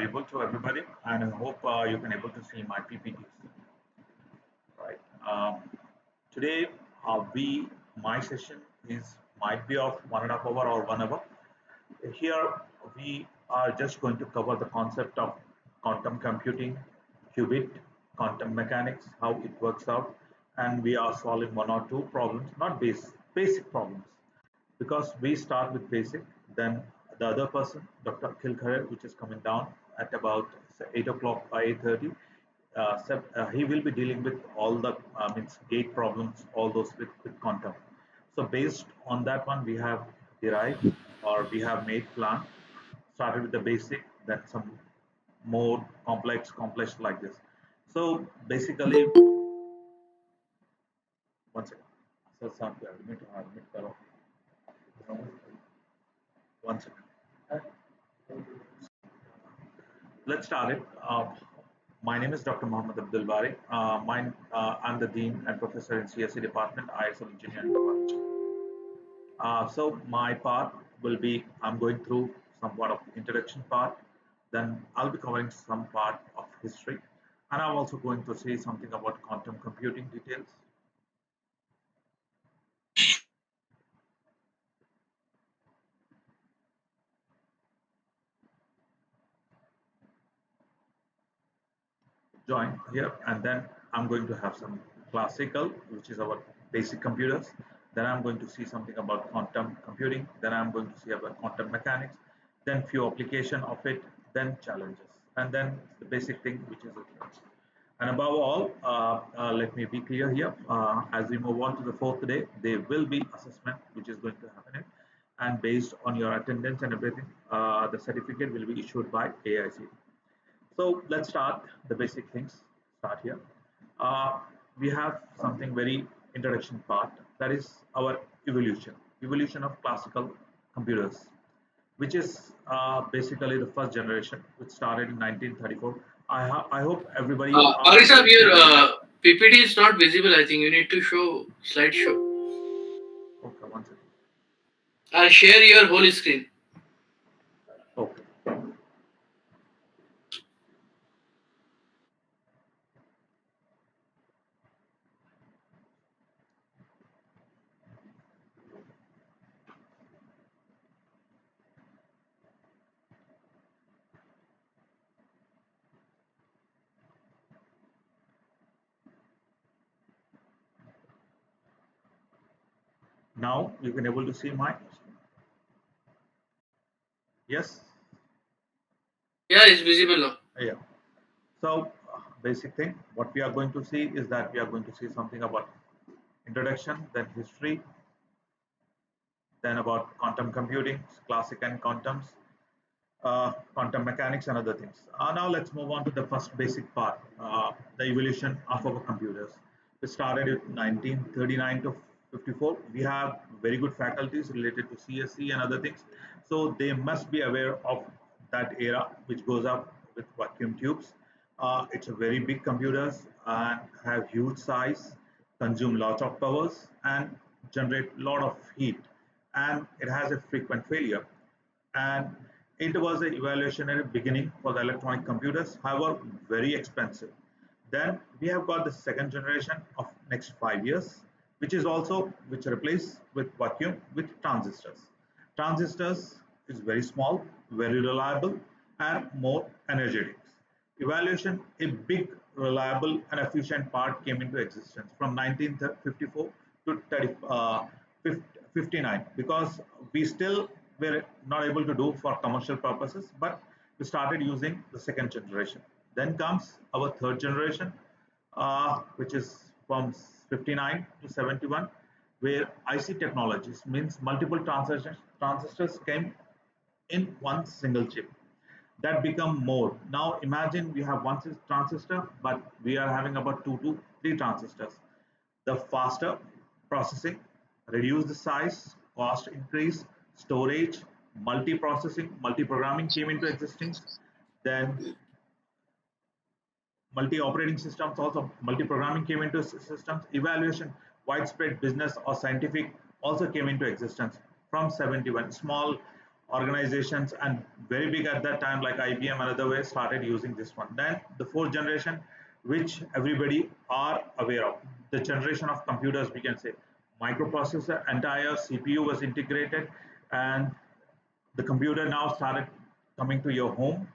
audible to everybody, and I hope you can able to see my PPTs. Right. Today, my session is might be of 1.5 hour or 1 hour. Here we are just going to cover the concept of quantum computing, qubit, quantum mechanics, how it works out, and we are solving one or two problems, not basic problems, because we start with basic, then the other person, Dr. Akhil Khare, which is coming down at about 8 o'clock or 8:30. He will be dealing with all the means gate problems, all those with quantum. So based on that one, we have derived or we have made plan, started with the basic, then some more complex like this. So basically, one second. So some admit करो. One second. Let's start it. My name is Dr. Mohammed Abdul Bari. I'm the Dean and Professor in CSE Department, ISL Engineering Department. So my part will be, I'm going through somewhat of introduction part, then I'll be covering some part of history, and I'm also going to say something about quantum computing details. Join here, and then I'm going to have some classical, which is our basic computers. Then I'm going to see something about quantum computing. Then I'm going to see about quantum mechanics. Then few application of it. Then challenges, and then the basic thing, which is okay. And above all, let me be clear here. As we move on to the fourth day, there will be assessment, which is going to happen, and based on your attendance and everything, the certificate will be issued by AIC. So let's start the basic things. Start here. Uh, we have something very introduction part, that is our evolution of classical computers, which is basically the first generation, which started in 1934. I hope everybody Ari are sir, able your to. PPT is not visible. I think you need to show slideshow. Okay, one second. I'll share your whole screen. Okay. Now you can able to see my. Yes. Yeah, it's visible now. Yeah. So basic thing, what we are going to see is that we are going to see something about introduction, then history, then about quantum computing, classic and quantums, quantum mechanics, and other things. Now let's move on to the first basic part, the evolution of our computers. We started in 1939 to 54. We have very good faculties related to CSC and other things, so they must be aware of that era, which goes up with vacuum tubes. It's a very big computers and have huge size, consume lot of powers, and generate lot of heat, and it has a frequent failure, and it was an evolutionary beginning for the electronic computers, however very expensive. Then we have got the second generation of next 5 years, which is also which replace with vacuum with transistors. Transistors is very small, very reliable, and more energetic. Evaluation, a big, reliable, and efficient part came into existence from 1954 to 59, because we still were not able to do for commercial purposes, but we started using the second generation. Then comes our third generation, which is from 59 to 71, where IC technologies means multiple transistors came in one single chip, that become more. Now imagine we have one transistor, but we are having about 2 to 3 transistors. The faster processing, reduce the size, cost increase, storage, multi-processing, multi-programming came into existence. Then multi-operating systems, also multi-programming came into systems. Evaluation, widespread business or scientific also came into existence from 71. Small organizations and very big at that time like IBM and other ways started using this one. Then the fourth generation, which everybody are aware of, the generation of computers, we can say microprocessor, entire CPU was integrated, and the computer now started coming to your home,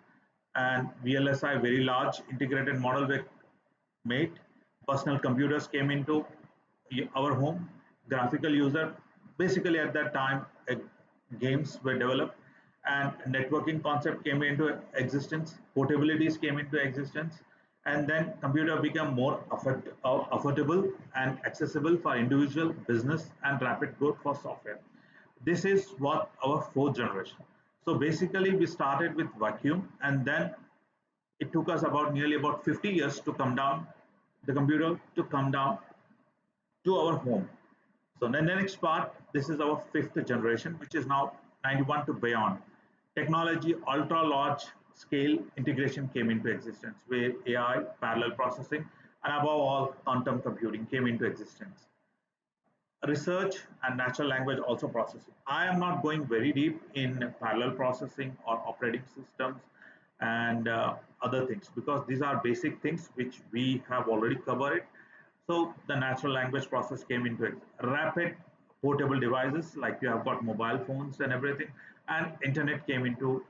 and VLSI, very large integrated model, were made. Personal computers came into our home. Graphical user, basically at that time, games were developed, and networking concept came into existence. Portabilities came into existence, and then computer became more affordable and accessible for individual, business, and rapid growth for software. This is what our fourth generation. So basically, we started with vacuum, and then it took us about nearly about 50 years to come down the computer to come down to our home. So then the next part, this is our fifth generation, which is now 91 to beyond. Technology, ultra large scale integration came into existence, where AI, parallel processing, and above all, quantum computing came into existence. Research and natural language also processing. I am not going very deep in parallel processing or operating systems and other things, because these are basic things which we have already covered. So the natural language process came into it. Rapid portable devices, like you have got mobile phones and everything, and internet came into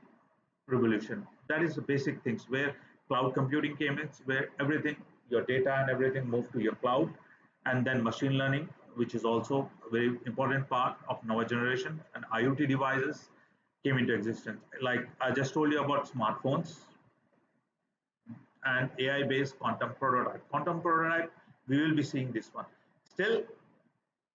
revolution. That is the basic things where cloud computing came in, where everything, your data and everything moved to your cloud, and then machine learning, which is also a very important part of our generation, and IoT devices came into existence. Like I just told you about smartphones and AI-based quantum prototype. Quantum prototype, we will be seeing this one. Still,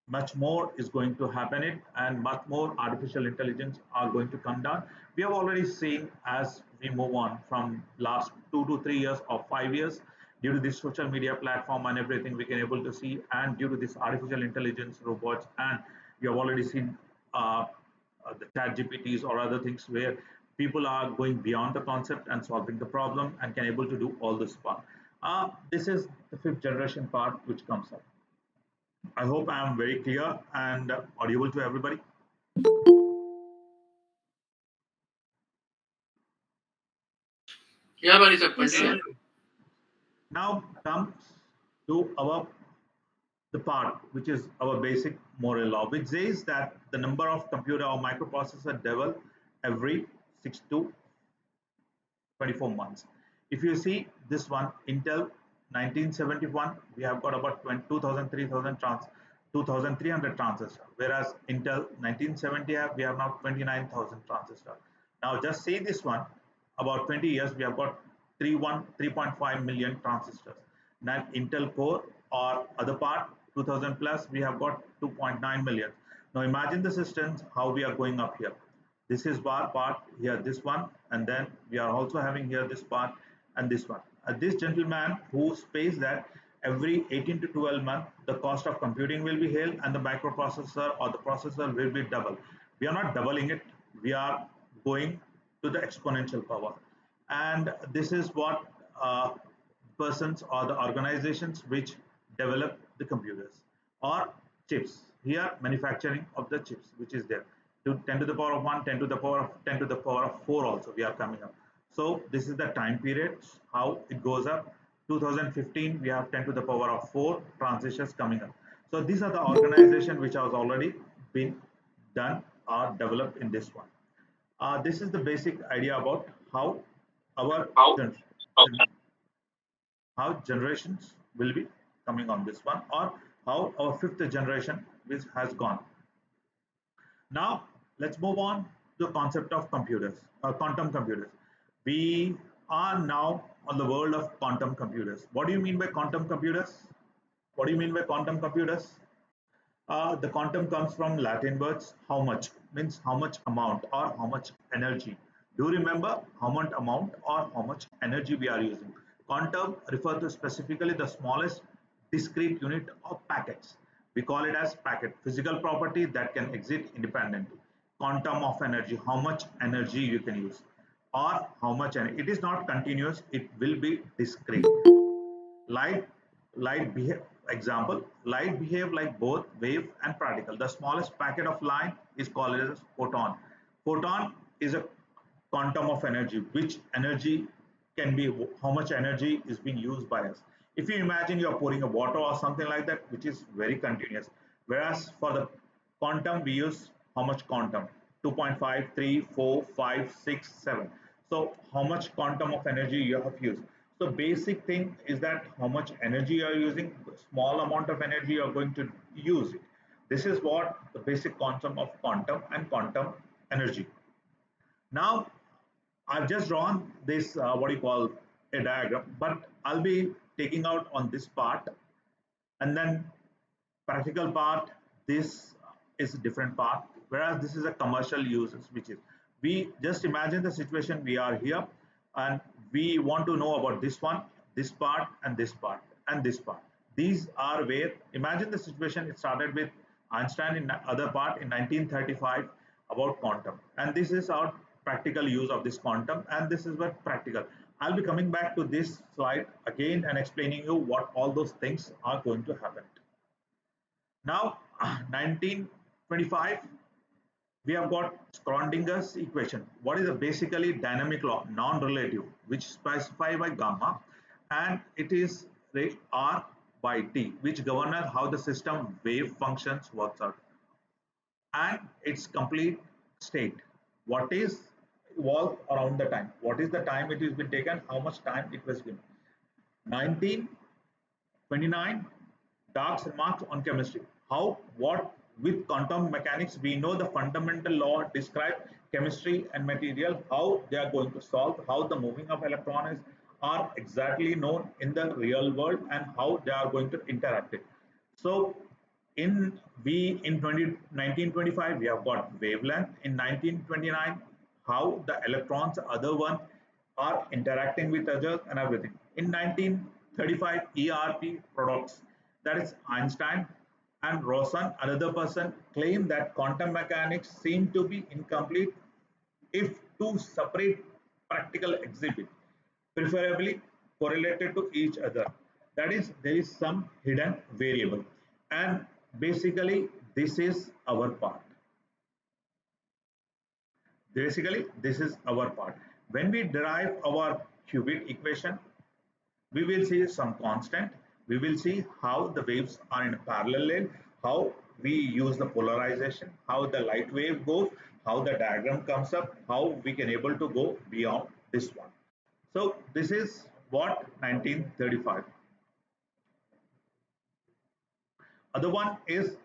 much more is going to happen it, and much more artificial intelligence are going to come down. We have already seen as we move on from last 2 to 3 years or 5 years, due to this social media platform and everything we can able to see, and due to this artificial intelligence robots, and you have already seen the chat gpts or other things where people are going beyond the concept and solving the problem and can able to do all this part. This is the fifth generation part which comes up. I hope I am very clear and audible to everybody. Yeah, Barisa, Yes, continue. sir. Now comes to our the part which is our basic moral law, which says that the number of computer or microprocessor developed every 6 to 24 months. If you see this one, Intel 1971, we have got about 2300 transistor, whereas Intel 1970 we have now 29,000 transistor. Now just see this one, about 20 years we have got 3.5 million transistors. Then Intel Core or other part 2000 plus, we have got 2.9 million. Now imagine the systems how we are going up here. This is bar part here, this one, and then we are also having here this part and this one. This gentleman who space that every 18 to 12 months the cost of computing will be held and the microprocessor or the processor will be double. We are not doubling it, we are going to the exponential power, and this is what persons or the organizations which develop the computers or chips. Here manufacturing of the chips which is there to 10 to the power of 1, 10 to the power of 10 to the power of 4 also we are coming up. So this is the time period how it goes up. 2015 we have 10 to the power of 4 transistors coming up. So these are the organization which has already been done or developed in this one. This is the basic idea about how our gen- how generations will be coming on this one, or how our fifth generation which has gone. Now let's move on to the concept of computers, quantum computers. We are now on the world of quantum computers. What do you mean by quantum computers? What do you mean by quantum computers? The quantum comes from Latin words how much, means how much amount or how much energy. Do you remember how much amount or how much energy we are using? Quantum refer to specifically the smallest discrete unit of packets. We call it as packet, physical property that can exist independently. Quantum of energy, how much energy you can use, or how much energy. It is not continuous, it will be discrete. Light, light behave, example, light behave like both wave and particle. The smallest packet of light is called as photon. Photon is a quantum of energy, which energy can be, how much energy is being used by us. If you imagine you're pouring a water or something like that, which is very continuous, whereas for the quantum, we use how much quantum? 2.5, 3, 4, 5, 6, 7. So how much quantum of energy you have used. So basic thing is that how much energy you are using, small amount of energy you are going to use it. This is what the basic concept of quantum and quantum energy. Now, I've just drawn this, what do you call, a diagram, but I'll be taking out on this part, and then practical part, this is a different part, whereas this is a commercial uses, which is, we just imagine the situation we are here, and we want to know about this part, and this part, and this part. These are where, imagine the situation, it started with Einstein in other part in 1935 about quantum, and this is our practical use of this quantum, and this is what practical. I'll be coming back to this slide again and explaining you what all those things are going to happen. Now, 1925, we have got Schrodinger's equation. What is a basically dynamic law, non-relative, which specified by gamma, and it is R by T, which governs how the system wave functions works out, and its complete state. What is evolved around the time? What is the time it has been taken? How much time it was given? 1929, Dark's remarks on chemistry. How, what, with quantum mechanics, we know the fundamental law describe chemistry and material, how they are going to solve, how the moving of electrons are exactly known in the real world, and how they are going to interact it. So in in 1925 we have got wavelength. In 1929, how the electrons other one are interacting with others and everything. In 1935, ERP products, that is Einstein and Rosen, another person, claimed that quantum mechanics seem to be incomplete if two separate practical exhibit, preferably correlated to each other. That is, there is some hidden variable. And basically, this is our part. Basically, this is our part. When we derive our qubit equation, we will see some constant. We will see how the waves are in a parallel lane, how we use the polarization, how the light wave goes, how the diagram comes up, how we can able to go beyond this one. So this is what 1935. Other one is,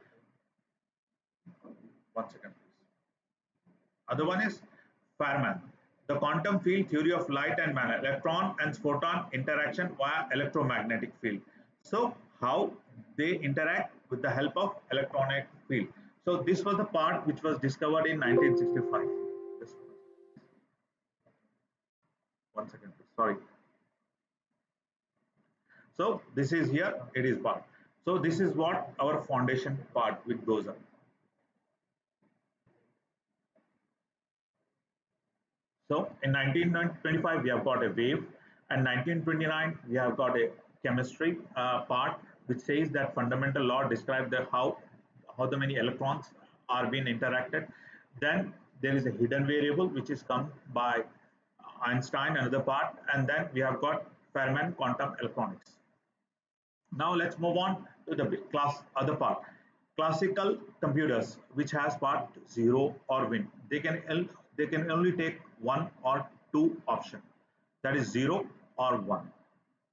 one second please. Other one is Farman, the quantum field theory of light and matter, electron and photon interaction via electromagnetic field. So how they interact with the help of electronic field. So this was the part which was discovered in 1965. One second, please. Sorry. So this is here, it is part. So this is what our foundation part which goes up. So in 1925, we have got a wave, and 1929, we have got a chemistry part which says that fundamental law describe the how the many electrons are being interacted. Then there is a hidden variable which is come by Einstein, another part, and then we have got Fermat quantum electronics. Now let's move on to the class other part. Classical computers, which has part 0 or 1, they can only take one or two option. That is 0 or 1.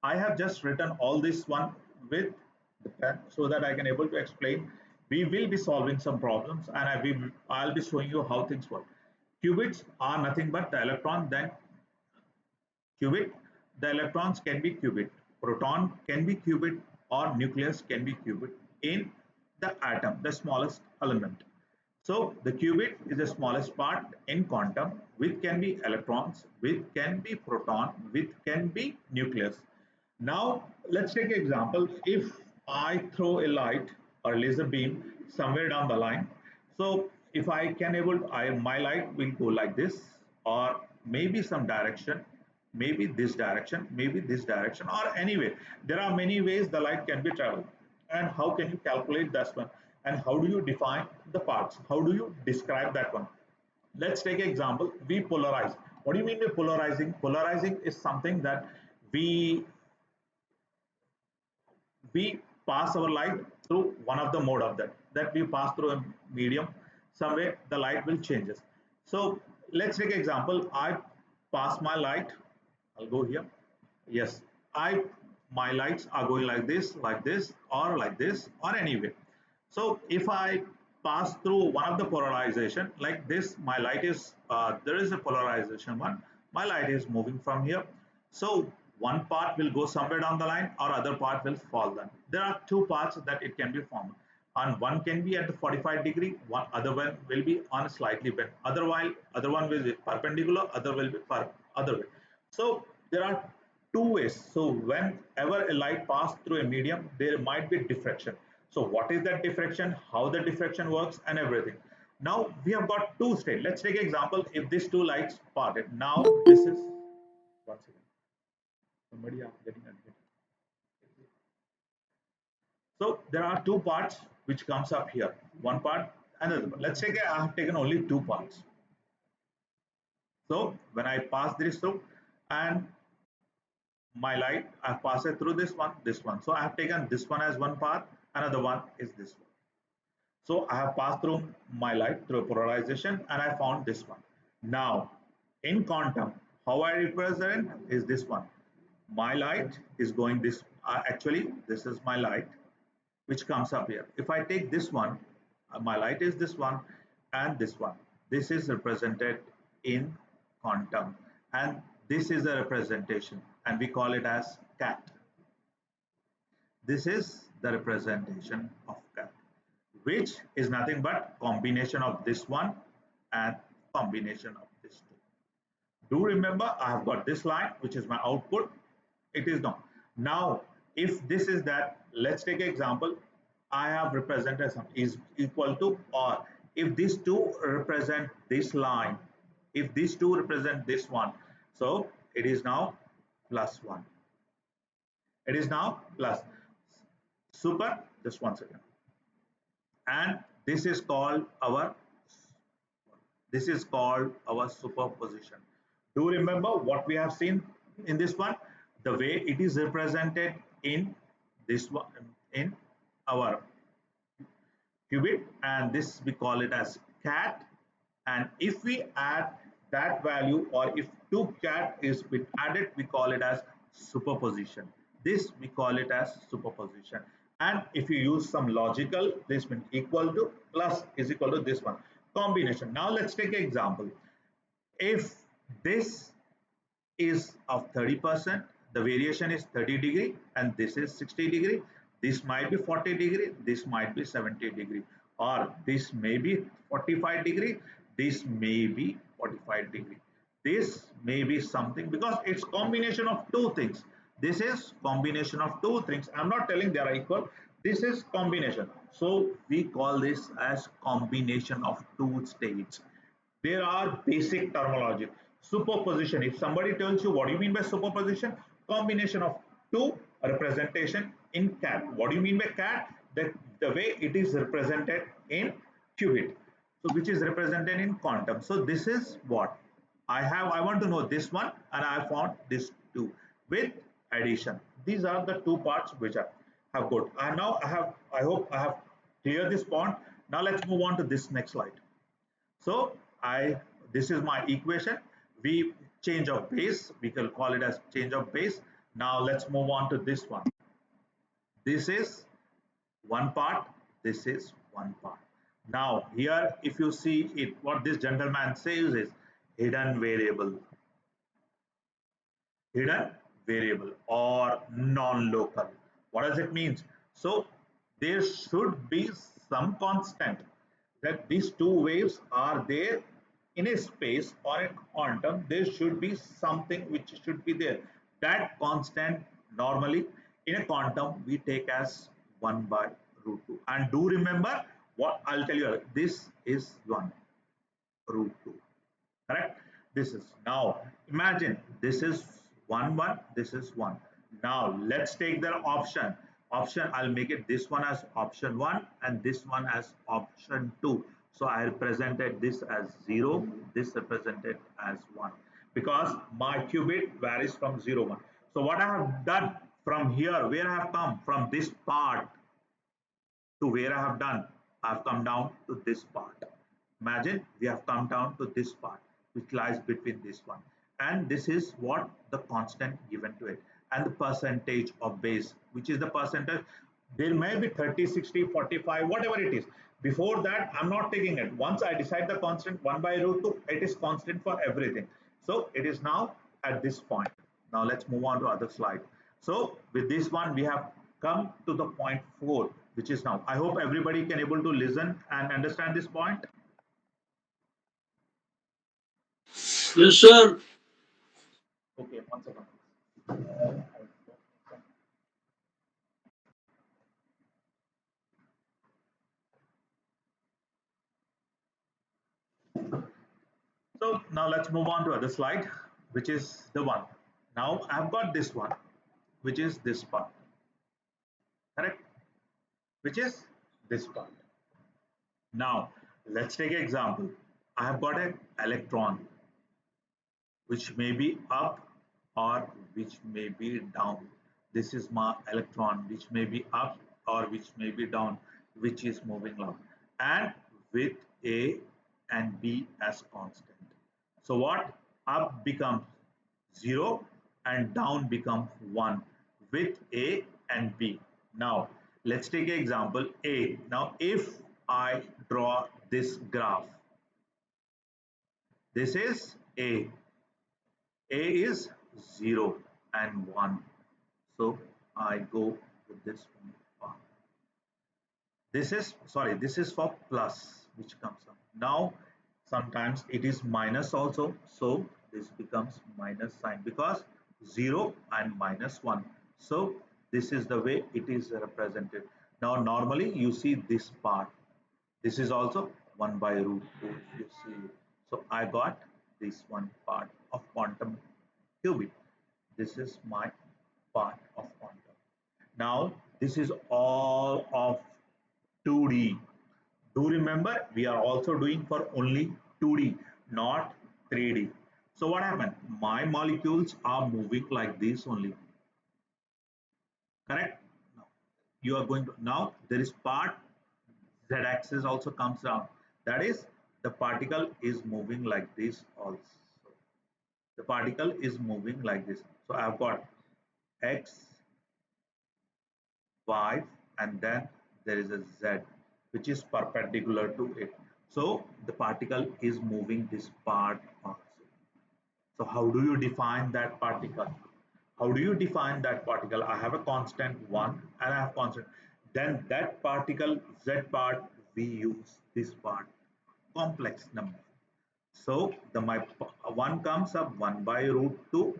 I have just written all this one with the pen so that I can able to explain. We will be solving some problems, and I'll be showing you how things work. Qubits are nothing but the electron, then qubit. The electrons can be qubit, proton can be qubit, or nucleus can be qubit in the atom, the smallest element. So the qubit is the smallest part in quantum, which can be electrons, which can be proton, which can be nucleus. Now let's take an example. If I throw a light or laser beam somewhere down the line, so if I can able to, my light will go like this, or maybe some direction, maybe this direction, or anyway, there are many ways the light can be traveled. And how can you calculate this one? And how do you define the parts? How do you describe that one? Let's take an example. We polarize. What do you mean by polarizing? Polarizing is something that we we pass our light through one of the mode of that we pass through a medium some way the light will changes. So let's take example. I pass my light. I'll go here. Yes, I my lights are going like this or like this or anyway. So if I pass through one of the polarization like this, my light is there is a polarization one. My light is moving from here. So one part will go somewhere down the line or other part will fall down. There are two parts that it can be formed. And one can be at the 45-degree, one other one will be on slightly bent. Otherwise, other one will be perpendicular, other will be other way. So there are two ways. So whenever a light passes through a medium, there might be diffraction. So what is that diffraction, how the diffraction works and everything. Now we have got two states. Let's take an example. If these two lights parted, now this is, one second, somebody are getting unmuted. So there are two parts which comes up here. One part, another part. Let's take I have taken only two parts. So when I pass this through and my light, I pass it through this one. So I have taken this one as one path, another one is this one. So I have passed through my light through polarization and I found this one. Now in quantum, how I represent is this one. My light is going this, actually this is my light which comes up here. If I take this one, my light is this one and this one. This is represented in quantum and this is a representation and we call it as cat. This is the representation of cat, which is nothing but combination of this one and combination of this two. Do remember I have got this line which is my output. It is not. Now if this is that, let's take an example. I have represented some is equal to, or if these two represent this line, if these two represent this one, so it is now plus one. It is now plus super, just one second. And this is called our, this is called our superposition. Do remember what we have seen in this one? The way it is represented in this one, in our qubit, and this we call it as cat. And if we add that value, or if two cat is been added, we call it as superposition. This we call it as superposition. And if you use some logical, this means equal to plus is equal to this one combination. Now let's take an example. If this is of 30%, the variation is 30-degree and this is 60-degree. This might be 40-degree, this might be 70-degree, or this may be 45-degree, this may be 45-degree. This may be something because it's combination of two things. This is combination of two things. I'm not telling they are equal. This is combination. So we call this as combination of two states. There are basic terminology. Superposition. If somebody tells you what do you mean by superposition, combination of two representation in cat. What do you mean by cat? The way it is represented in qubit. So which is represented in quantum. So this is what I have. I want to know this one and I found this two with addition. These are the two parts which I have got. And now I hope I have cleared this point. Now let's move on to this next slide. So I, this is my equation. We change of base, we can call it as change of base. Now let's move on to this one. This is one part, this is one part. Now here if you see it, what this gentleman says is hidden variable, hidden variable or non-local. What does it mean? So there should be some constant that these two waves are there in a space or a quantum. There should be something which should be there. That constant normally in a quantum we take as 1 by root 2. And do remember what I'll tell you, this is 1 root 2, correct? This is, now imagine this is 1 1, this is 1. Now let's take the option. I'll make it this one as option 1 and this one as option 2. So I represented this as 0, this represented as 1 because my qubit varies from 0, 1. So what I have done from here, where I have come from this part to where I have done, I have come down to this part. Imagine we have come down to this part, which lies between this one. And this is what the constant given to it. And the percentage of base, which is the percentage. There may be 30, 60, 45, whatever it is. Before that, I'm not taking it. Once I decide the constant 1 by root 2, it is constant for everything. So it is now at this point. Now let's move on to other slide. So with this one, we have come to the point 4, which is now. I hope everybody can able to listen and understand this point. Yes, sir. Okay, one second. So now let's move on to other slide, which is the one. Now I've got this one, which is this part, correct? Which is this part. Now let's take an example. I have got an electron which may be up or which may be down. This is my electron which may be up or which may be down, which is moving along, and with A and B as constant. So what? Up becomes 0 and down becomes 1 with A and B. Now let's take an example A. Now if I draw this graph, this is A. A is 0 and 1. So I go with this one. This is, sorry, this is for plus, which comes up. Now, sometimes it is minus also. So this becomes minus sign because 0 and minus 1. So this is the way it is represented. Now, normally you see this part. This is also 1 by root 2, if you see. So I got this one part of quantum qubit. This is my part of quantum. Now, this is all of 2D. Do remember, we are also doing for only 2D, not 3D. So what happened? My molecules are moving like this only, correct? Now, you are going to, now there is part z-axis also comes down. That is, the particle is moving like this also. The particle is moving like this. So I've got x, y, and then there is a z which is perpendicular to it. So the particle is moving this part also. So how do you define that particle? How do you define that particle? I have a constant 1 and I have constant. Then that particle z part, we use this part, complex number. So the my 1 comes up 1 by root 2,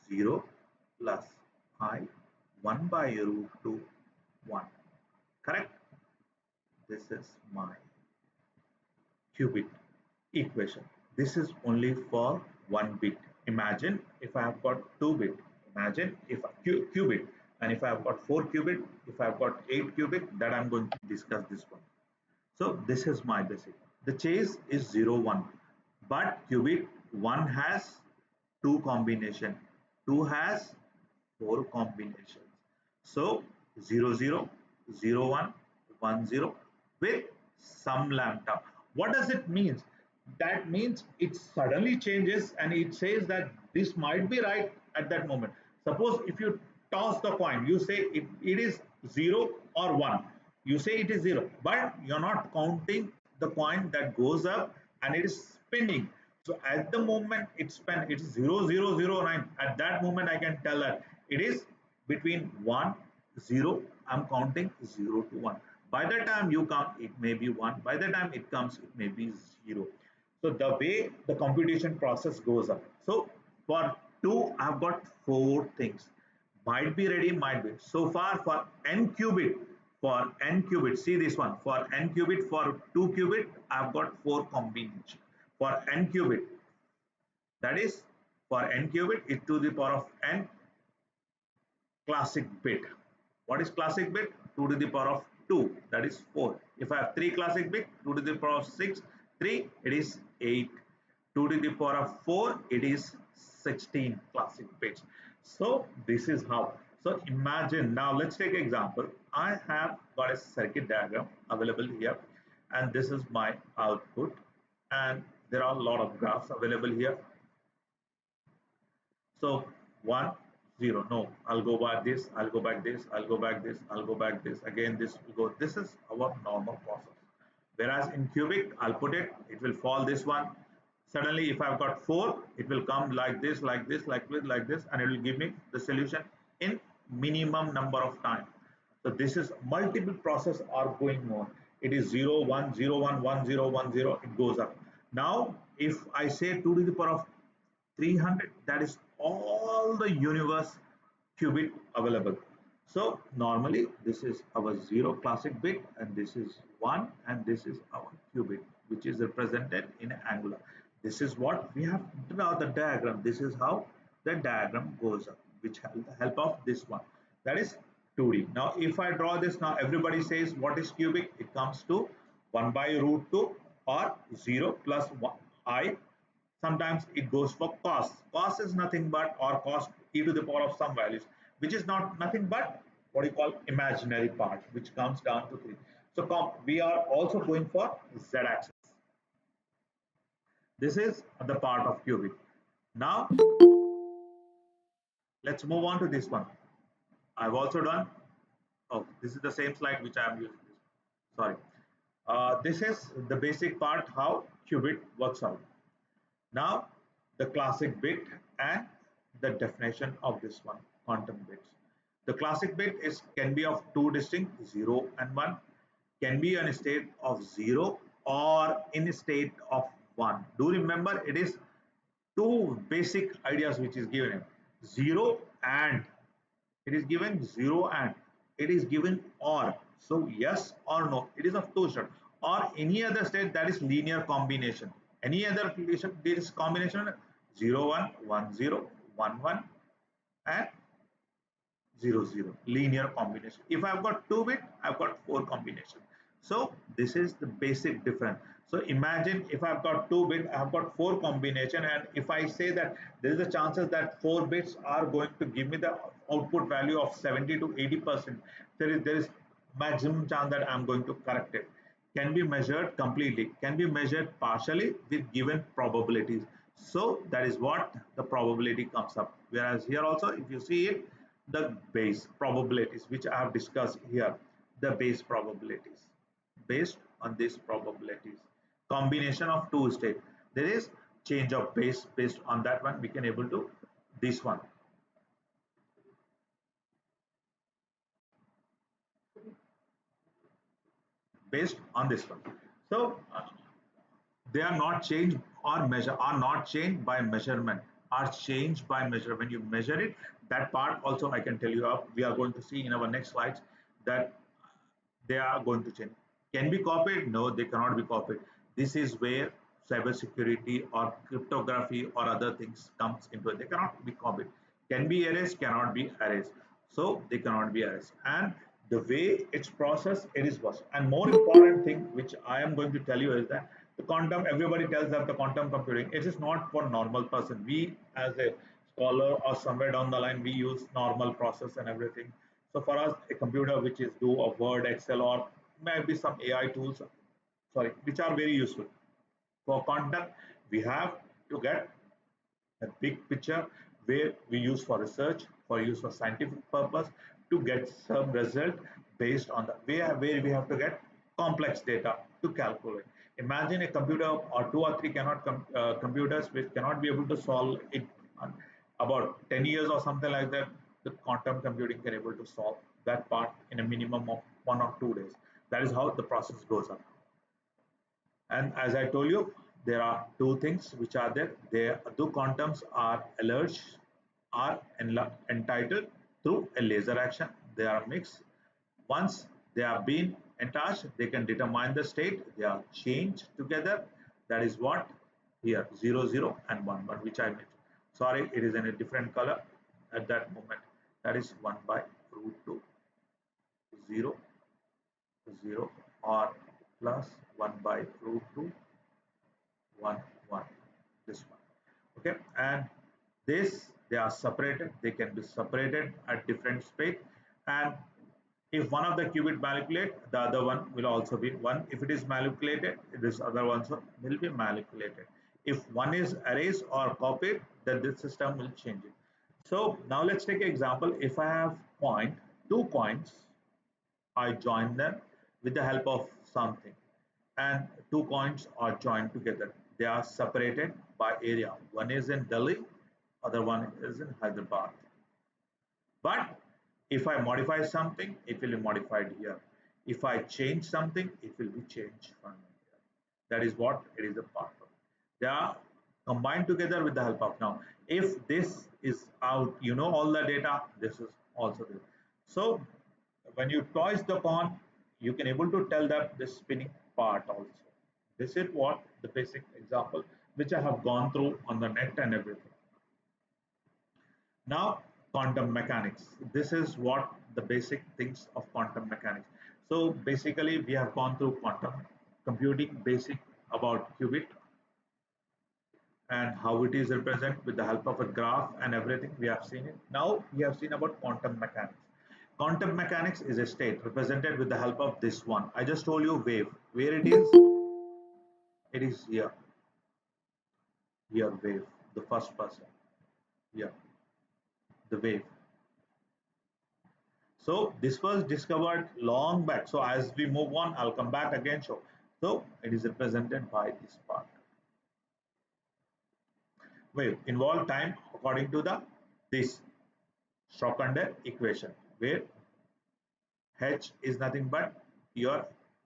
0 plus I 1 by root 2, 1. Correct? This is my qubit equation. This is only for 1 bit. Imagine if I have got 2 bit. Imagine if qubit, and if I have got 4 qubit, if I have got 8 qubit, that I'm going to discuss this one. So this is my basic. The chase is 0, 1, but qubit 1 has 2 combination, 2 has 4 combinations. So 0, 0, 0, 1, 1, 0 with some lambda. What does it mean? That means it suddenly changes and it says that this might be right at that moment. Suppose if you toss the coin, you say it is 0 or 1. You say it is 0, but you're not counting the coin that goes up and it is spinning. So at the moment it's spin, it's 0009. At that moment I can tell that it is between 1, 0. I'm counting 0 to 1. By the time you come, it may be 1. By the time it comes, it may be 0. So the way the computation process goes up. So for 2, I've got 4 things. Might be ready, might be. So far for n qubit, see this one. For n qubit, for 2 qubit, I've got 4 combinations. For n qubit, that is for n qubit, is to the power of n classic bit. What is classic bit? 2 to the power of 2, that is 4. If I have 3 classic bit, 2 to the power of 6, 3, it is 8. 2 to the power of 4, it is 16 classic bits. So this is how. So imagine, now let's take an example. I have got a circuit diagram available here, and this is my output, and there are a lot of graphs available here. So 1, 0. No, I'll go back this, I'll go back this, I'll go back this, I'll go back this. Again, this will go. This is our normal process. Whereas in cubic, I'll put it, it will fall this one. Suddenly, if I've got 4, it will come like this, like this, like this, and it will give me the solution in minimum number of time. So this is multiple process are going on. It is 0, 1, 0, 1, 1, 0, 1, 0, it goes up. Now, if I say 2 to the power of 300, that is all the universe qubit available. So normally this is our 0 classic bit, and this is 1, and this is our qubit, which is represented in angular. This is what we have drawn the diagram. This is how the diagram goes up, which has the help of this one, that is 2D. Now if I draw this, now everybody says what is cubic, it comes to 1 by root 2 or 0 plus 1 I. Sometimes it goes for cos. Cos is nothing but, or cos e to the power of some values, which is not nothing but what you call imaginary part, which comes down to 3. So we are also going for z axis. This is the part of cubic. Now let's move on to this one. I've also done, oh, this is the same slide which I am using. Sorry. This is the basic part how qubit works out. Now, the classic bit and the definition of this one, quantum bits. The classic bit is can be of two distinct 0 and 1, can be in a state of 0 or in a state of 1. Do remember it is two basic ideas which is given: 0 and, it is given 0 and, it is given or. So yes or no, it is of two state, or any other state, that is linear combination. Any other relation, there is combination 0 1 1 0 1 1 and 0 0, linear combination. If I've got 2 bit, I've got 4 combination. So this is the basic difference. So imagine if I've got 2 bit, I've got 4 combination, and if I say that there is a chances that 4 bits are going to give me the output value of 70 to 80%, there is maximum chance that I'm going to correct it. Can be measured completely, can be measured partially with given probabilities. So that is what the probability comes up. Whereas here also, if you see it, the base probabilities which I have discussed here, the base probabilities based on these probabilities, combination of two states, there is change of base based on that one, we can able to this one based on this one. So they are not changed or measure, are not changed by measurement, are changed by measure. When you measure it, that part also I can tell you up, we are going to see in our next slides that they are going to change. Can be copied? No, they cannot be copied. This is where cybersecurity or cryptography or other things comes into it. They cannot be copied. Can be erased? Cannot be erased. So they cannot be erased. And the way it's processed, it is worse. And more important thing, which I am going to tell you, is that the quantum. Everybody tells that the quantum computing, it is not for normal person. We, as a scholar or somewhere down the line, we use normal process and everything. So for us, a computer which is do a Word, Excel, or maybe some AI tools, sorry, which are very useful. For content, we have to get a big picture where we use for research, for use for scientific purpose, to get some result based on the where we have to get complex data to calculate. Imagine a computer or two or three cannot computers which cannot be able to solve it on about 10 years or something like that. The quantum computing can able to solve that part in a minimum of 1 or 2 days. That is how the process goes on. And as I told you, there are two things which are there. The quantums are alerts, are entitled through a laser action. They are mixed. Once they are being attached, they can determine the state. They are changed together. That is what here 0 0 and 1 1, which I mentioned. Sorry, it is in a different color at that moment. That is 1 by root 2 0 0 or plus 1 by root 2 1 1, this one. Okay, and this they are separated, they can be separated at different speed, and if one of the qubit manipulate, the other one will also be one. If it is manipulated, this other one also will be manipulated. If one is erased or copied, then this system will change it. So now let's take an example. If I have two coins, I join them with the help of something, and two coins are joined together. They are separated by area. One is in Delhi, other one is in Hyderabad. But if I modify something, it will be modified here. If I change something, it will be changed from here. That is what it is a part of. They are combined together with the help of now. If this is out, you know all the data, this is also there. So when you toss the pawn, you can able to tell that the spinning part also. This is what the basic example which I have gone through on the net and everything. Now, quantum mechanics. This is what the basic things of quantum mechanics. So basically, we have gone through quantum computing, basic about qubit and how it is represented with the help of a graph and everything. We have seen it. Now we have seen about quantum mechanics. Quantum mechanics is a state represented with the help of this one. I just told you wave. Where it is? It is here. Here, wave. The first person. Here, the wave. So this was discovered long back. So as we move on, I'll come back again show. So it is represented by this part. Wave involve time according to the this Shockander equation, where H is nothing but your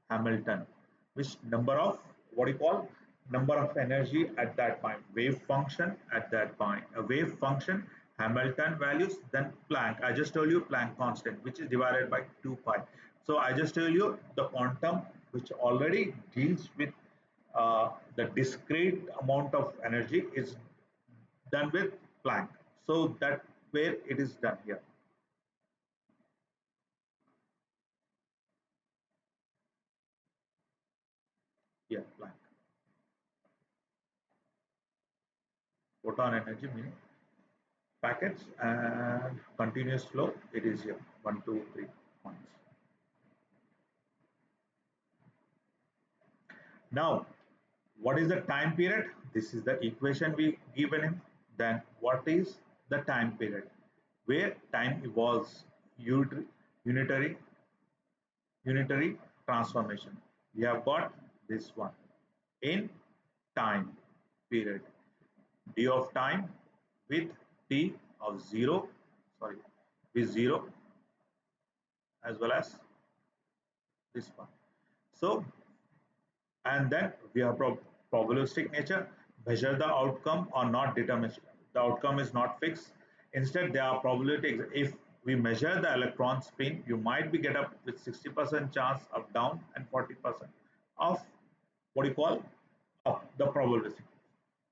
Hamilton, which number of what you call number of energy at that point, wave function at that point, a wave function, Hamilton values, then Planck. I just told you Planck constant, which is divided by 2 pi. So I just tell you the quantum, which already deals with the discrete amount of energy, is done with Planck. So that where it is done here. Here, Planck. Photon energy meaning packets and continuous flow, it is here 1 2 3 points. Now what is the time period? This is the equation we given him. Then what is the time period where time evolves unitary unitary transformation? We have got this one in time period, d of time with t of 0, sorry, with 0, as well as this one. So, and then we have probabilistic nature, measure the outcome or not deterministic. The outcome is not fixed. Instead, there are probabilities. If we measure the electron spin, you might be get up with 60% chance up down and 40% of what you call up the probabilistic.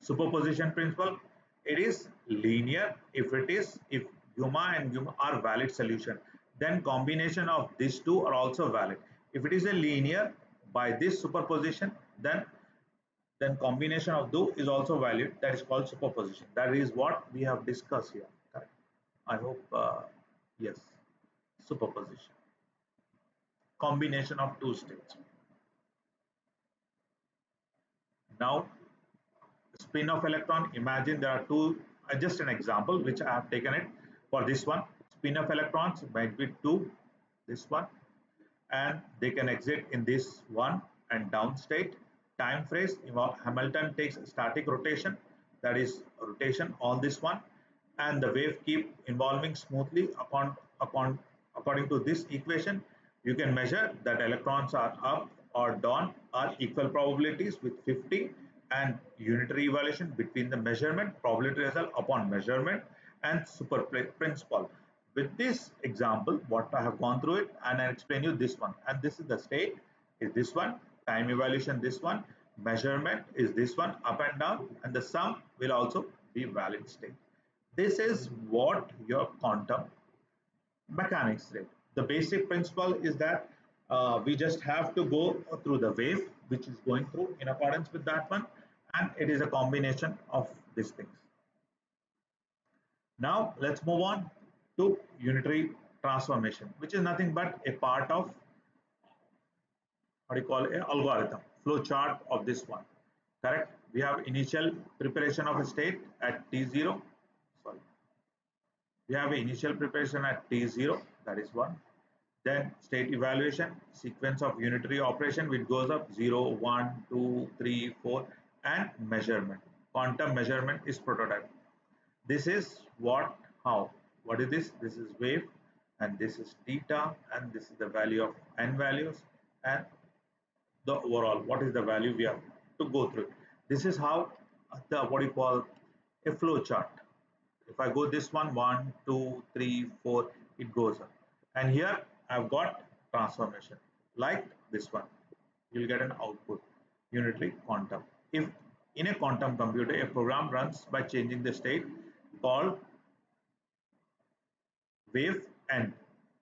Superposition principle, it is linear. If gamma and gamma are valid solution, then combination of these two are also valid. If it is a linear by this superposition, then combination of two is also valid. That is called superposition. That is what we have discussed here. Correct. I hope yes, superposition, combination of two states. Now spin of electron, imagine there are two, just an example which I have taken it for this one. Spin of electrons might be two, this one, and they can exit in this one and down state. Time phrase, Hamilton takes static rotation, that is rotation on this one, and the wave keep evolving smoothly according to this equation. You can measure that electrons are up or down are equal probabilities with 50, and unitary evaluation between the measurement probability result upon measurement and super principle. With this example, what I have gone through it, and I explain you this one, and this is the state is this one, time evaluation this one, measurement is this one, up and down, and the sum will also be valid state. This is what your quantum mechanics say. The basic principle is that We just have to go through the wave which is going through in accordance with that one, and it is a combination of these things. Now let's move on to unitary transformation, which is nothing but a part of what you call a algorithm flow chart of this one. Correct? We have initial preparation of a state at t0. Sorry, we have initial preparation at t0, that is one. Then state evaluation, sequence of unitary operation which goes up 0, 1, 2, 3, 4, and measurement. Quantum measurement is prototype. This is what, how. What is this? This is wave, and this is theta, and this is the value of n values, and the overall, what is the value we have to go through. This is how the what you call a flow chart. If I go this one, 1, 2, 3, 4, it goes up. And here I've got transformation like this one. You'll get an output, unitary quantum. If in a quantum computer, a program runs by changing the state called wave n,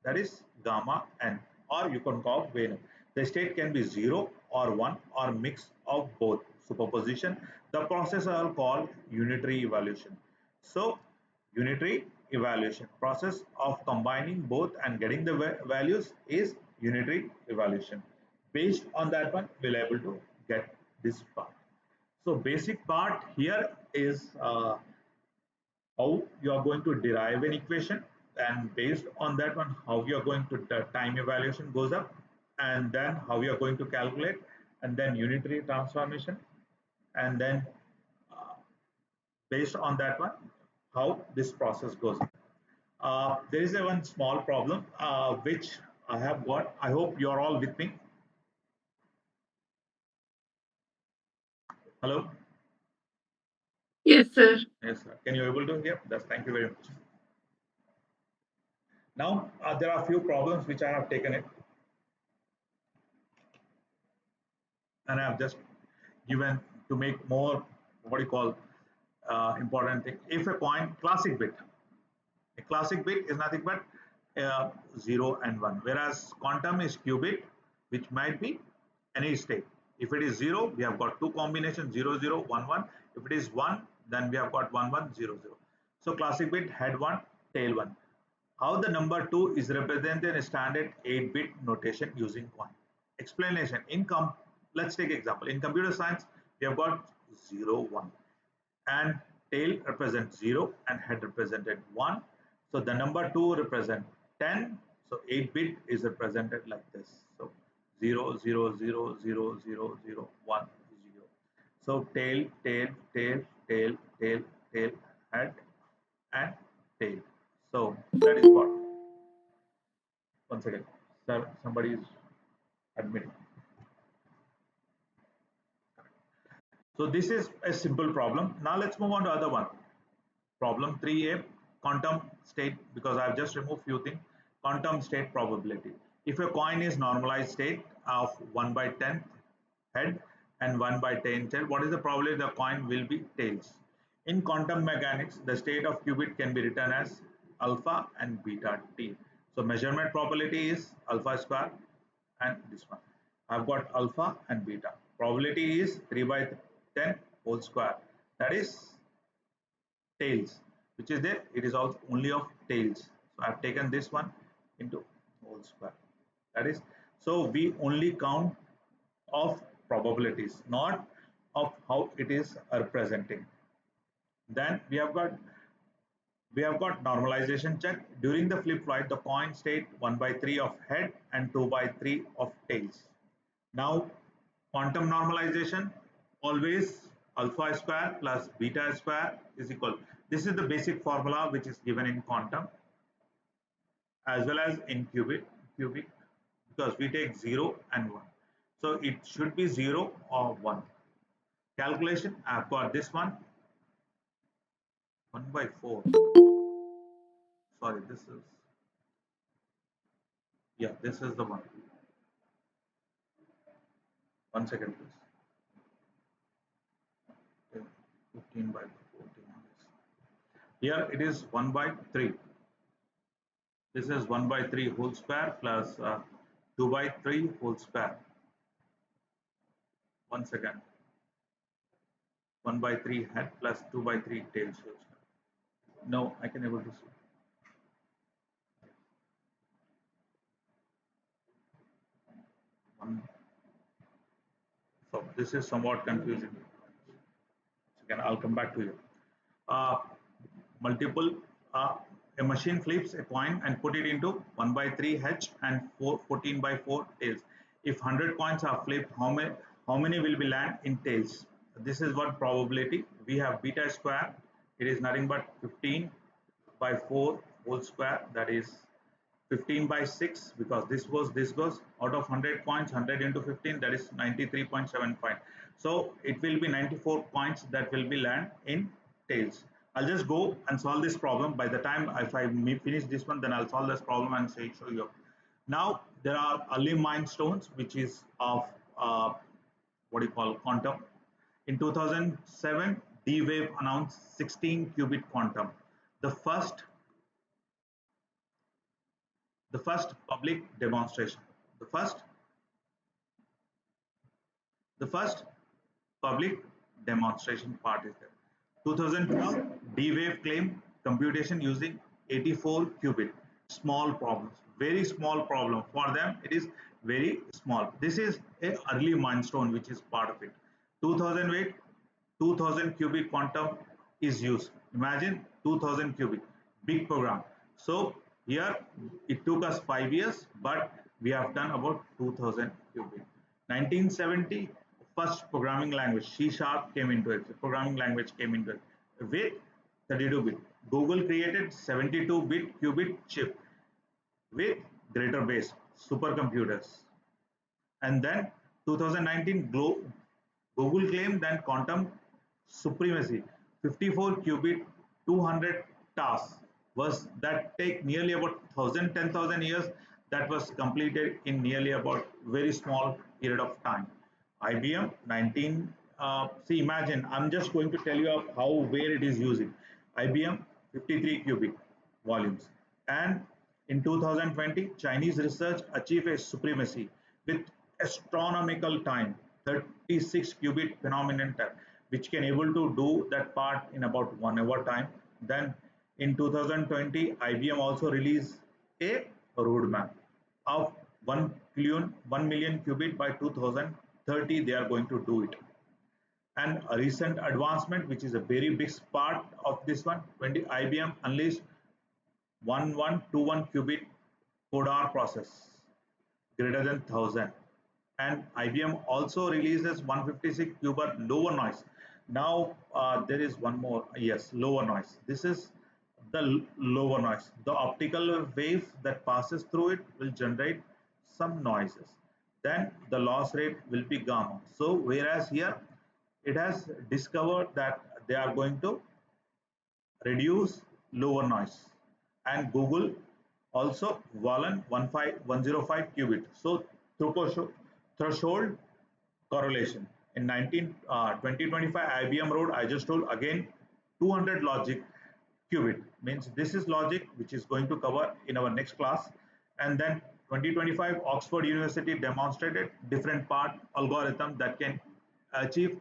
that is gamma n, or you can call wave n. The state can be 0 or 1 or mix of both. Superposition. The process are called unitary evaluation. So unitary evaluation, process of combining both and getting the values, is unitary evaluation. Based on that one, we'll able to get this part. So basic part here is how you are going to derive an equation, and based on that one, how you are going to, the time evaluation goes up, and then how you are going to calculate, and then unitary transformation, and then based on that one, how this process goes. There is a one small problem which I have got. I hope you are all with me. Hello. Yes, sir. Yes, sir. Can you able to hear? Yes, thank you very much. Now there are a few problems which I have taken it, and I have just given to make more what you call important thing. If a coin classic bit, a classic bit is nothing but 0 and 1, whereas quantum is qubit, which might be any state. If it is 0, we have got two combinations, 0, 0, 1, 1. If it is 1, then we have got 1, 1, 0, 0. So classic bit, head 1, tail 1. How the number 2 is represented in a standard 8-bit notation using coin. Explanation. Let's take example. In computer science, we have got 0, 1, and tail represents 0 and head represented 1. So the number 2 represent 10. So 8-bit is represented like this. So 0, 0, 0, 0, 0, 0, 1, 0. So tail, tail, tail, tail, tail, tail, head, and tail. So that is what. Once again, sir, somebody is admitting. So this is a simple problem. Now let's move on to other one. Problem 3a, quantum state, because I've just removed few things. Quantum state probability. If a coin is normalized state of 1 by 10 head and 1 by 10 tail, what is the probability the coin will be tails? In quantum mechanics, the state of qubit can be written as alpha and beta t. So measurement probability is alpha square, and this one. I've got alpha and beta. Probability is 3 by 10 whole square. That is tails, which is there. It is also only of tails. So I've taken this one into whole square. That is, so we only count of probabilities, not of how it is representing. Then we have got normalization check. During the flip flight, the coin state 1 by 3 of head and 2 by 3 of tails. Now, quantum normalization, always alpha square plus beta square is equal. This is the basic formula which is given in quantum as well as in cubic, because we take 0 and 1. So it should be 0 or 1. Calculation, I've got this one, 1 by 4. Sorry, this is, yeah, this is the one. 1 second, please. Okay, 15 by 14. Here it is 1 by 3. This is 1 by 3 whole square plus 2 by 3 whole square. Once again, 1 by 3 head plus 2 by 3 tails whole square. No, I can able to see. One. So this is somewhat confusing. Again, I'll come back to you. Uh, multiple a machine flips a coin and put it into 1 by 3 hedge and 14 by 4 tails. If 100 coins are flipped, how many will be land in tails? This is what probability. We have beta square. It is nothing but 15 by 4 whole square, that is 15 by 6, because this goes out of 100 points, 100 into 15, that is 93.75. So it will be 94 points that will be land in tails. I'll just go and solve this problem. By the time if I finish this one, then I'll solve this problem and show you. Now there are early milestones which is of what do you call quantum. In 2007, D-Wave announced 16 qubit quantum. The first the first public demonstration. The first the first public demonstration part is there. 2012, D-Wave claimed computation using 84 qubit. Small problems, very small problem. For them, it is very small. This is a early milestone which is part of it. 2008, 2000 qubit quantum is used. Imagine 2000 qubit, big program. So here it took us 5 years, but we have done about 2000 qubit. 1970, first programming language C sharp came into it. Programming language came into it with 32 bit. Google created 72 bit qubit chip with greater base supercomputers. And then 2019, Google claimed that quantum supremacy, 54 qubit, 200 tasks, was that take nearly about 1,000, 10,000 years, that was completed in nearly about very small period of time. IBM 19, see, imagine, I'm just going to tell you of how, where it is using. IBM 53 qubit volumes. And in 2020, Chinese research achieved a supremacy with astronomical time, 36 qubit phenomenon time, which can able to do that part in about 1 hour time. Then in 2020, IBM also released a roadmap of 1 million qubit by 2030. They are going to do it. And a recent advancement, which is a very big part of this one, 20 IBM unleashed 1121 qubit CODAR process greater than 1000. And IBM also releases 156 qubit lower noise. Now there is one more, yes, lower noise. This is the lower noise. The optical wave that passes through it will generate some noises. Then the loss rate will be gamma. So whereas here it has discovered that they are going to reduce lower noise. And Google also Valen 105 qubit. So threshold correlation. In 2025 IBM wrote, I just told again, 200 logic qubit, means this is logic which is going to cover in our next class. And then 2025 Oxford University demonstrated different part algorithm that can achieve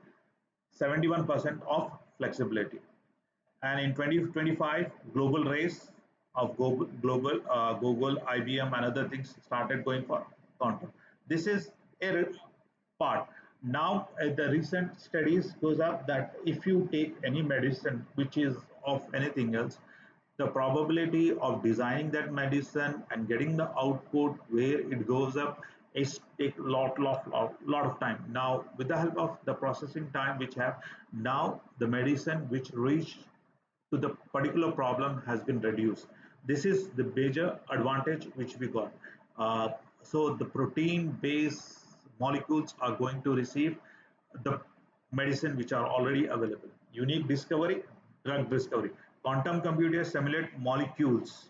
71% of flexibility. And in 2025, global race of Google, IBM, and other things started going for quantum. This is a part. Now, the recent studies goes up that if you take any medicine which is of anything else, the probability of designing that medicine and getting the output where it goes up is take lot of time. Now, with the help of the processing time which have, now the medicine which reach to the particular problem has been reduced. This is the major advantage which we got. So the protein based molecules are going to receive the medicine which are already available. Unique discovery, drug discovery. Quantum computers simulate molecules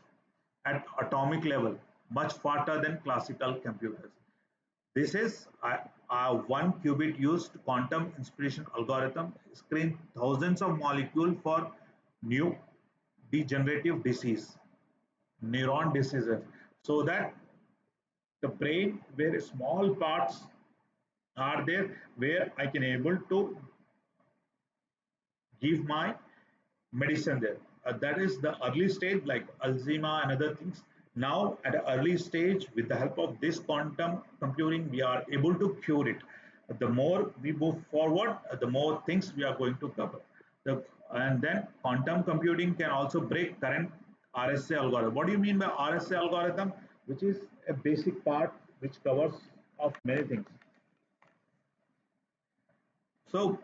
at atomic level much faster than classical computers. This is a 1 qubit used quantum inspiration algorithm screen thousands of molecules for new degenerative disease, neuron diseases, so that The brain where small parts are there where I can able to give my medicine there. That is the early stage, like Alzheimer and other things. Now, at an early stage, with the help of this quantum computing, we are able to cure it. The more we move forward, the more things we are going to cover. The, and then quantum computing can also break current RSA algorithm. What do you mean by RSA algorithm? Which is a basic part which covers of many things. So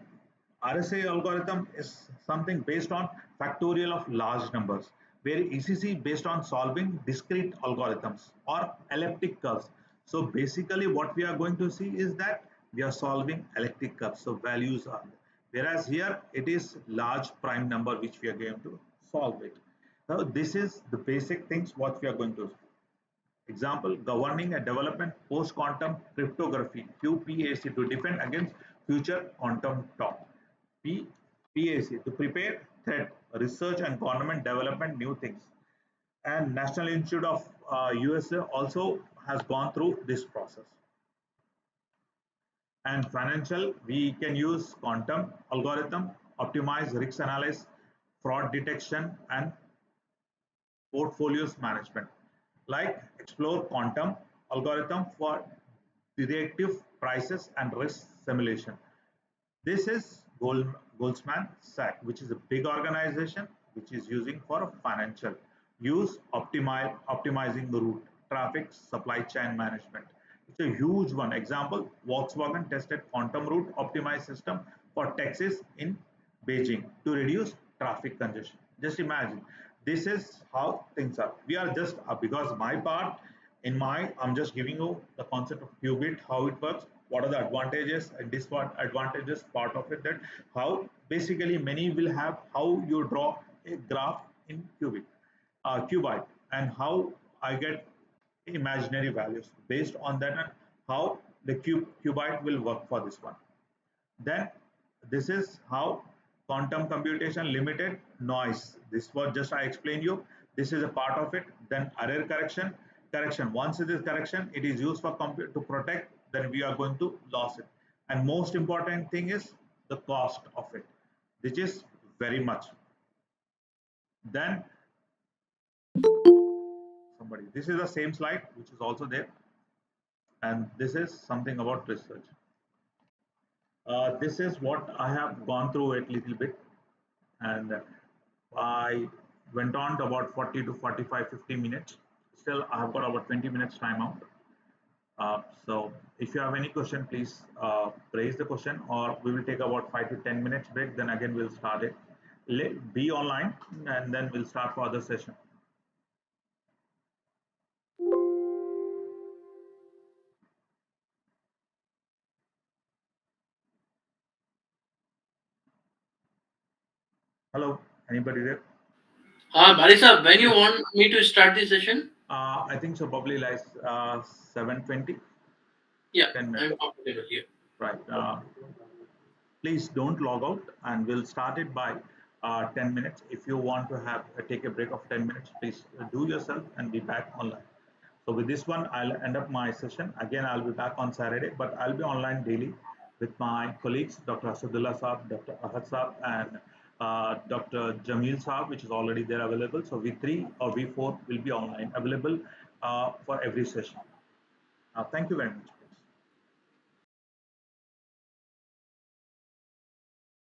RSA algorithm is something based on factorial of large numbers, where ECC based on solving discrete algorithms or elliptic curves. So basically what we are going to see is that we are solving elliptic curves. So values are there. Whereas here it is large prime number which we are going to solve it. So this is the basic things what we are going to. Example, governing a development post-quantum cryptography QPAC to defend against future quantum talk. PAC to prepare threat, research and government development new things. And National Institute of USA also has gone through this process. And financial, we can use quantum algorithm, optimize risk analysis, fraud detection, and portfolios management, like explore quantum algorithm for predictive prices and risk simulation. This is Goldman Sachs, which is a big organization which is using for financial use, optimizing the route, traffic, supply chain management. It's a huge one. Example, Volkswagen tested quantum route optimized system for taxis in Beijing to reduce traffic congestion. Just imagine, this is how things are. We are just because my part in my, I'm just giving you the concept of qubit, how it works, what are the advantages and disadvantages part of it, that how basically many will have how you draw a graph in qubit, and how I get imaginary values based on that, and how the qubit will work for this one. Then this is how quantum computation limited noise. This was just I explained you. This is a part of it. Then error correction. Correction. Once it is correction, it is used for to protect. Then we are going to lose it. And most important thing is the cost of it, which is very much. Then somebody. This is the same slide which is also there, and this is something about research. This is what I have gone through it little bit, and I went on to about 40 to 45, 50 minutes. Still, I have got about 20 minutes time out. So if you have any question, please raise the question, or we will take about 5 to 10 minutes break. Then again, we'll start it. Be online, and then we'll start for other session. Hello, anybody there? Barisa, when you want me to start the session? I think so. Probably like 7:20, Yeah, 10 minutes. I'm comfortable here. Right. Please don't log out, and we'll start it by 10 minutes. If you want to have take a break of 10 minutes, please do yourself and be back online. So with this one, I'll end up my session. Again, I'll be back on Saturday, but I'll be online daily with my colleagues, Dr. Asadullah Saab, Dr. Ahad Saab, and Dr. Jamil Saab, which is already there available. So we three or we four will be online available for every session. Thank you very much.